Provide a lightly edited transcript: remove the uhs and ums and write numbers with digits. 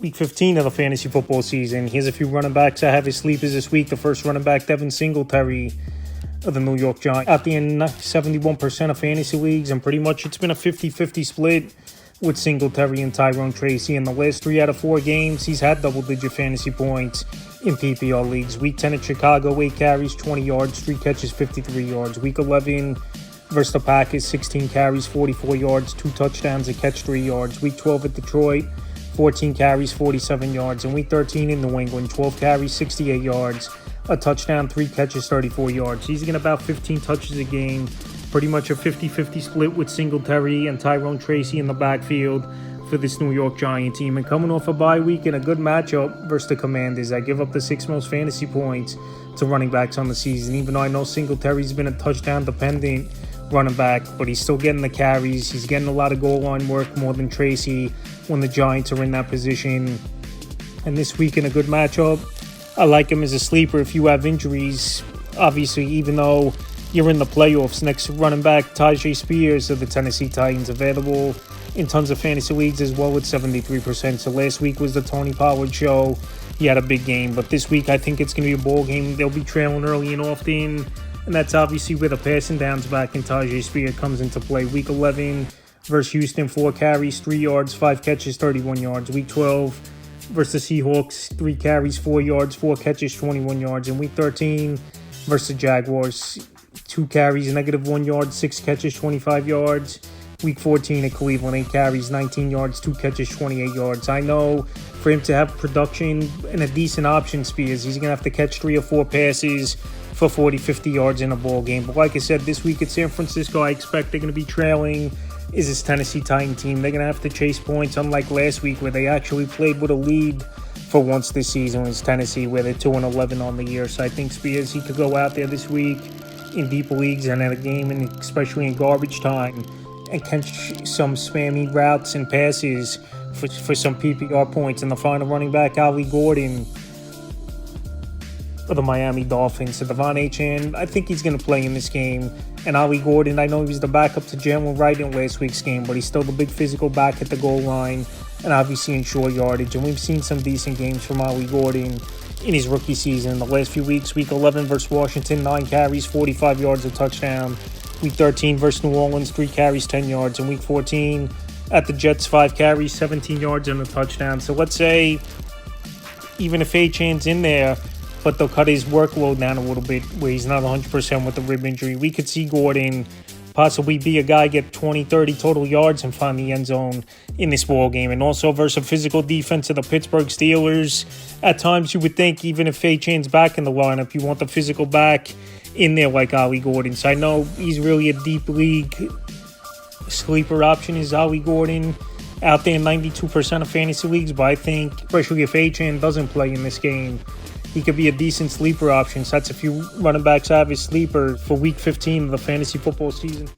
Week 15 of the fantasy football season. Here's a few running backs I have as sleepers this week. The first running back, Devin Singletary of the New York Giants. Out there in 71% of fantasy leagues, and pretty much it's been a 50-50 split with Singletary and Tyrone Tracy. In the last 3 out of 4 games, he's had double-digit fantasy points in PPR leagues. Week 10 at Chicago, 8 carries, 20 yards, 3 catches, 53 yards. Week 11 versus the Packers, 16 carries, 44 yards, 2 touchdowns, a catch, 3 yards. Week 12 at Detroit, 14 carries, 47 yards. And Week 13 in New England, 12 carries, 68 yards, a touchdown, 3 catches, 34 yards. He's getting about 15 touches a game. Pretty much a 50-50 split with Singletary and Tyrone Tracy in the backfield for this New York Giant team. And coming off a bye week and a good matchup versus the Commanders, I give up the 6th most fantasy points to running backs on the season. Even though I know Singletary's been a touchdown-dependent running back, but he's still getting the carries. He's getting a lot of goal line work more than Tracy when the Giants are in that position. And this week in a good matchup, I like him as a sleeper if you have injuries. Obviously, even though you're in the playoffs, next running back, Tyjae Spears of the Tennessee Titans, available in tons of fantasy leagues as well with 73%. So last week was the Tony Pollard show. He had a big game, but this week I think it's going to be a ball game. They'll be trailing early and often, and that's obviously where the passing downs back and Tyjae Spears comes into play. Week 11 versus Houston, 4 carries, 3 yards, 5 catches, 31 yards. Week 12 versus the Seahawks, 3 carries, 4 yards, 4 catches, 21 yards. And Week 13 versus the Jaguars, 2 carries, -1 yard, 6 catches, 25 yards. Week 14 at Cleveland, 8 carries, 19 yards, 2 catches, 28 yards. I know for him to have production and a decent option, Spears, he's going to have to catch 3 or 4 passes for 40, 50 yards in a ball game. But like I said, this week at San Francisco, I expect they're going to be trailing is this Tennessee Titan team. They're going to have to chase points, unlike last week where they actually played with a lead for once this season. It's Tennessee where they're 2-11 on the year. So I think Spears, he could go out there this week in deep leagues and in a game, and especially in garbage time, and catch some spammy routes and passes for some PPR points. And the final running back, Ali Gordon of the Miami Dolphins. So Devon Achane, I think he's going to play in this game. And Ali Gordon, I know he was the backup to Jalen Wright in last week's game, but he's still the big physical back at the goal line and obviously in short yardage. And we've seen some decent games from Ali Gordon in his rookie season. The last few weeks, Week 11 versus Washington, 9 carries, 45 yards, a touchdown. Week 13 versus New Orleans, 3 carries, 10 yards. And Week 14 at the Jets, 5 carries, 17 yards, and a touchdown. So let's say even if Achane's in there, but they'll cut his workload down a little bit where he's not 100% with the rib injury, we could see Gordon possibly be a guy get 20, 30 total yards and find the end zone in this ball game. And also versus a physical defense of the Pittsburgh Steelers, at times you would think even if Achane's back in the lineup, you want the physical back in there like Ali Gordon. So I know he's really a deep league sleeper option is Ali Gordon out there in 92% of fantasy leagues, but I think especially if Achane doesn't play in this game, he could be a decent sleeper option. So that's a few running backs I have as sleeper for Week 15 of the fantasy football season.